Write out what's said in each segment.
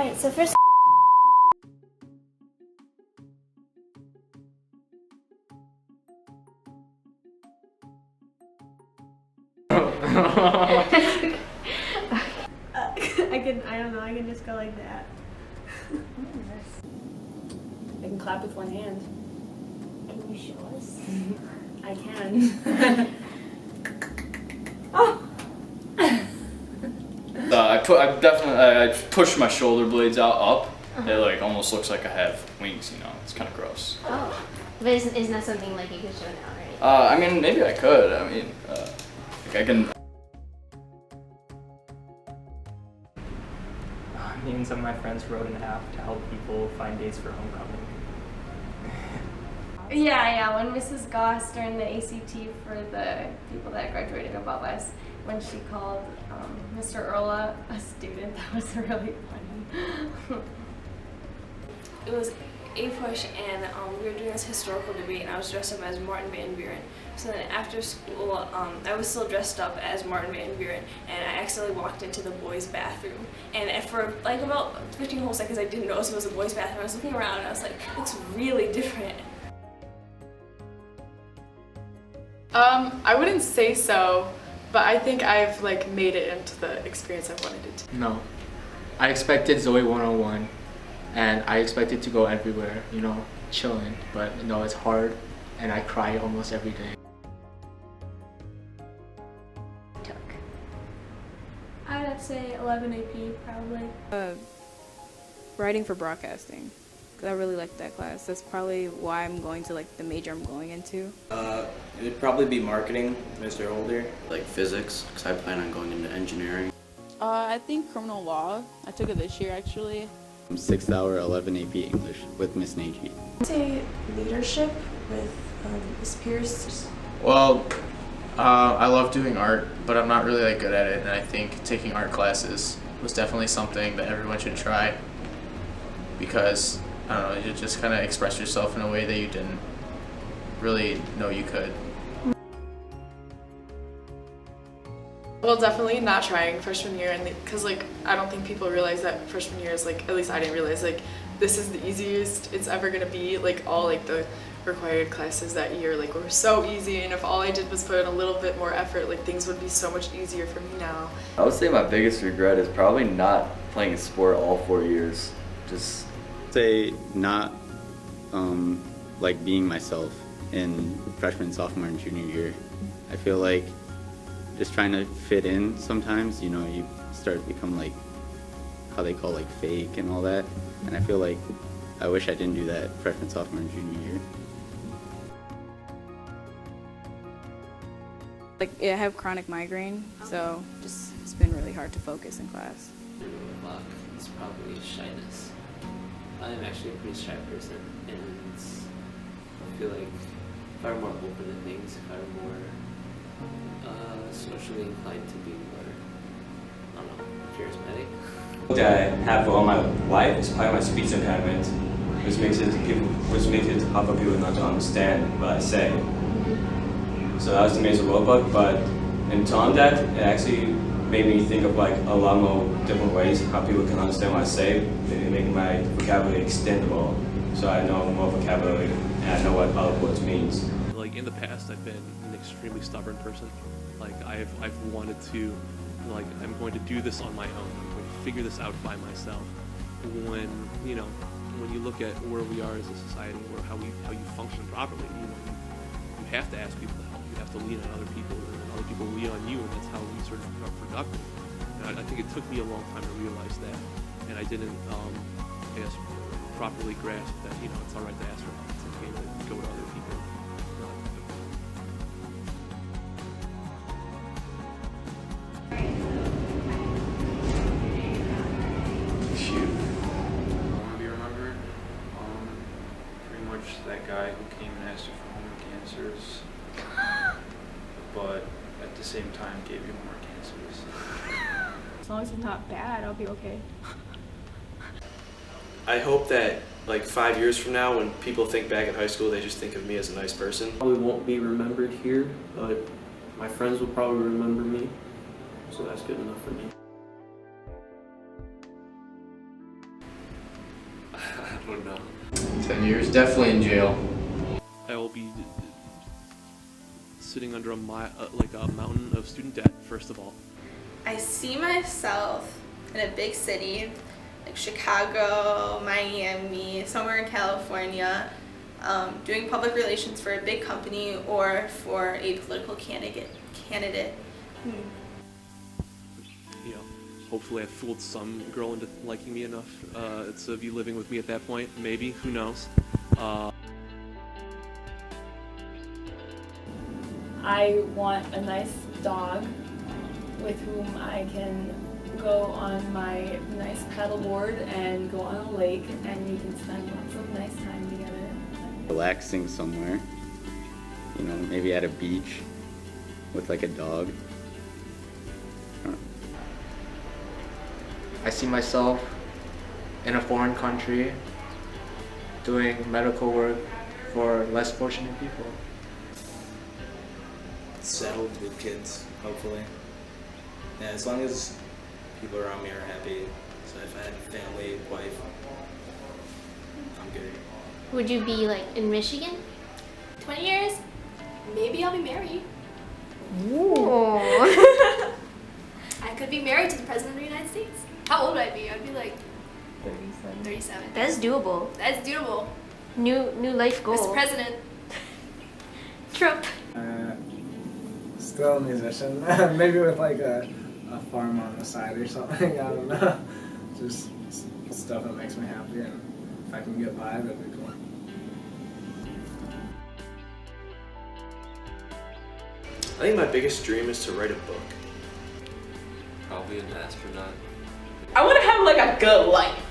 Alright, so first I can just go like that. I can clap with one hand. Can you show us? I can. Oh! I push my shoulder blades out up. It like almost looks like I have wings, you know. It's kind of gross. Oh, but isn't that something like you could show now, right? I mean, maybe I could. I mean, like I can. Me and some of my friends wrote an app to help people find dates for homecoming. Yeah, when Mrs. Goss during the ACT for the people that graduated above us, when she called Mr. Erla a student, that was really funny. It was a push, and we were doing this historical debate, and I was dressed up as Martin Van Buren. So then after school, I was still dressed up as Martin Van Buren, and I accidentally walked into the boys' bathroom. And for like about 15 whole seconds, I didn't notice it was a boys' bathroom. I was looking around, and I was like, it looks really different. I wouldn't say so, but I think I've like made it into the experience I wanted it to. No. I expected Zoe 101 and I expected to go everywhere, you know, chilling, but no, it's hard and I cry almost every day. I'd have to say 11 AP probably. Writing for broadcasting, because I really liked that class. That's probably why I'm going to like the major I'm going into. It would probably be marketing, Mr. Holder. Like physics, because I plan on going into engineering. I think criminal law. I took it this year actually. 6th hour 11 AP English with Miss Nagy. I'd say leadership with Miss Pierce. Well, I love doing art, but I'm not really that good at it, and I think taking art classes was definitely something that everyone should try because, I don't know, you just kind of express yourself in a way that you didn't really know you could. Well, definitely not trying freshman year, and because like I don't think people realize that freshman year is like, at least I didn't realize, like this is the easiest it's ever gonna be. Like all like the required classes that year like were so easy, and if all I did was put in a little bit more effort, like things would be so much easier for me now. I would say my biggest regret is probably not playing a sport all 4 years. Just say not like being myself in freshman, sophomore, and junior year. I feel like just trying to fit in sometimes, you know, you start to become like how they call like fake and all that, and I feel like I wish I didn't do that freshman, sophomore, and junior year. Like I have chronic migraine, so just it's been really hard to focus in class. Luck, it's probably shyness. I'm actually a pretty shy person, and I feel like if I were more open to things, if I were more socially inclined to be more, I don't know, charismatic. What I have all my life is probably my speech impairment, which makes it hard for people not to understand what I say. So that was the major roadblock, but in telling that, it actually made me think of like a lot more different ways how people can understand what I say, maybe making my vocabulary extendable, so I know more vocabulary and I know what other words means. Like in the past, I've been an extremely stubborn person. Like I've wanted to, like I'm going to do this on my own. I'm going to figure this out by myself. When you know, when you look at where we are as a society, or how you function properly, you know, you have to ask people to help. You have to lean on other people, and other people lean on you, and that's how we sort of are productive. And I think it took me a long time to realize that, and I didn't, I guess, properly grasp that you know it's all right to ask for help. It's okay to go to other people. That guy who came and asked you for home cancers, but at the same time gave you more cancers. As long as it's not bad, I'll be okay. I hope that like 5 years from now, when people think back at high school, they just think of me as a nice person. Probably won't be remembered here, but my friends will probably remember me, so that's good enough for me. I don't know. 10 years, definitely in jail. I will be sitting under a mountain of student debt, first of all. I see myself in a big city, like Chicago, Miami, somewhere in California, doing public relations for a big company or for a political candidate. You know, hopefully I fooled some girl into liking me enough to be living with me at that point. Maybe, who knows? I want a nice dog with whom I can go on my nice paddleboard and go on a lake, and we can spend lots of nice time together. Relaxing somewhere, you know, maybe at a beach with like a dog. I see myself in a foreign country doing medical work for less fortunate people. Settled with kids, hopefully. Yeah, as long as people around me are happy. So if I had a family, wife, I'm good. Would you be like in Michigan? 20 years, maybe I'll be married. Ooh. I could be married to the President of the United States. How old would I be? I'd be like 37. That's doable. That's doable. New life goal. Mr. President. Trump. Still a musician. Maybe with like a farm on the side or something. I don't know. Just stuff that makes me happy, and if I can get by, that'd be cool. I think my biggest dream is to write a book. Probably an astronaut. I want to have like a good life.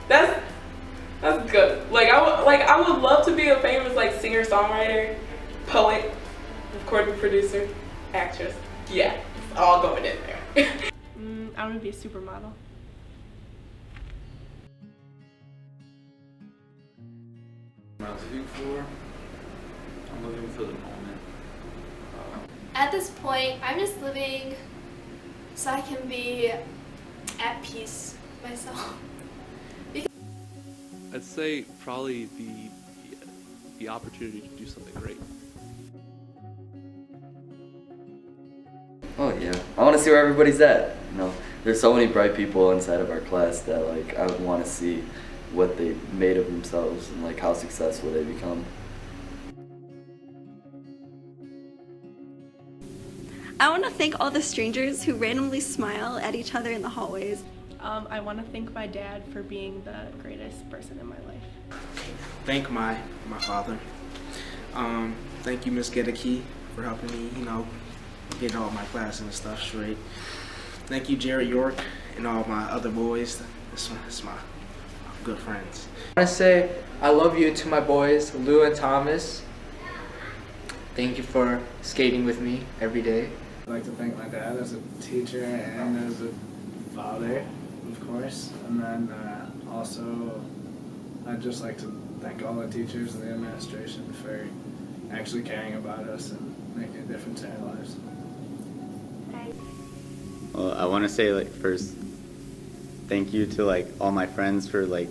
That's good. I would love to be a famous like singer, songwriter, poet, recording producer, actress. Yeah, it's all going in there. I want to be a supermodel. I'm living for? I'm living for the moment. At this point, I'm just living so I can be at peace myself. I'd say probably the opportunity to do something great. Oh yeah, I want to see where everybody's at. You know, there's so many bright people inside of our class that like I would want to see what they made of themselves and like how successful they become. I want to thank all the strangers who randomly smile at each other in the hallways. I want to thank my dad for being the greatest person in my life. Thank my father. Thank you, Miss Gedeke, for helping me, you know, get all my classes and stuff straight. Thank you, Jared York, and all my other boys. It's my good friends. I want to say I love you to my boys, Lou and Thomas. Thank you for skating with me every day. I'd like to thank my dad as a teacher and as a father, of course. And then also, I'd just like to thank all the teachers and the administration for actually caring about us and making a difference in our lives. Well, I want to say like first, thank you to like all my friends for like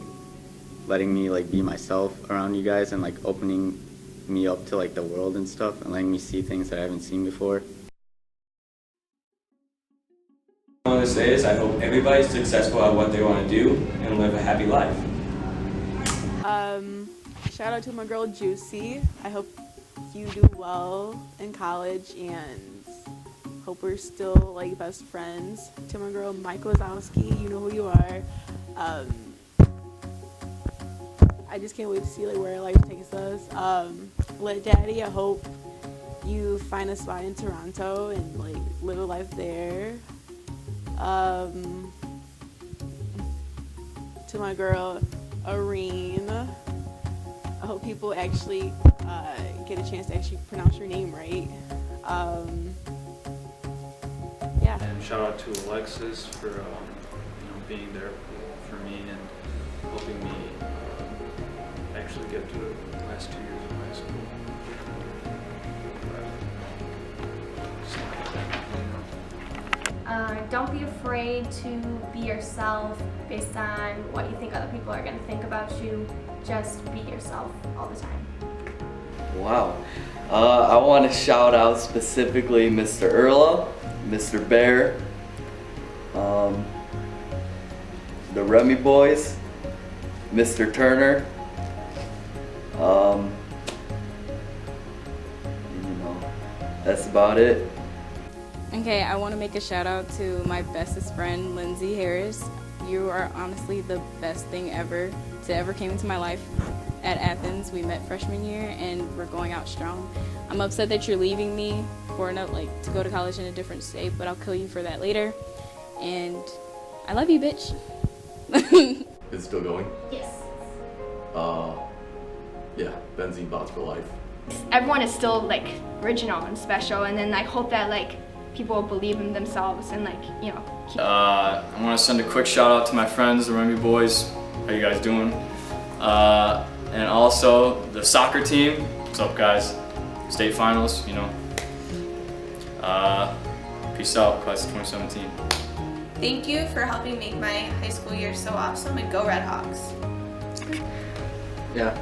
letting me like be myself around you guys and like opening me up to like the world and stuff and letting me see things that I haven't seen before. What I want to say is I hope everybody's successful at what they want to do and live a happy life. Shout out to my girl Juicy. I hope you do well in college and hope we're still like best friends. To my girl Mike Wazowski, you know who you are. I just can't wait to see like where life takes us. Lit Daddy, I hope you find a spot in Toronto and like live a life there. To my girl Irene, I hope people actually get a chance to actually pronounce your name right. Yeah. And shout out to Alexis for being there for me and helping me actually get to the last 2 years of high school. Don't be afraid to be yourself based on what you think other people are going to think about you. Just be yourself all the time. Wow. I want to shout out specifically Mr. Erla, Mr. Bear, the Remy boys, Mr. Turner, that's about it. Okay, I want to make a shout out to my bestest friend, Lindsay Harris. You are honestly the best thing ever to ever came into my life at Athens. We met freshman year and we're going out strong. I'm upset that you're leaving me for to go to college in a different state, but I'll kill you for that later. And I love you, bitch. Is it still going? Yes. Yeah, benzene bots for life. Everyone is still like original and special, and then I hope that like people will believe in themselves and keep. I want to send a quick shout out to my friends, the Remy boys. How you guys doing? And also the soccer team. What's up, guys? State finals, Peace out, class of 2017. Thank you for helping make my high school year so awesome, and go Red Hawks. Yeah,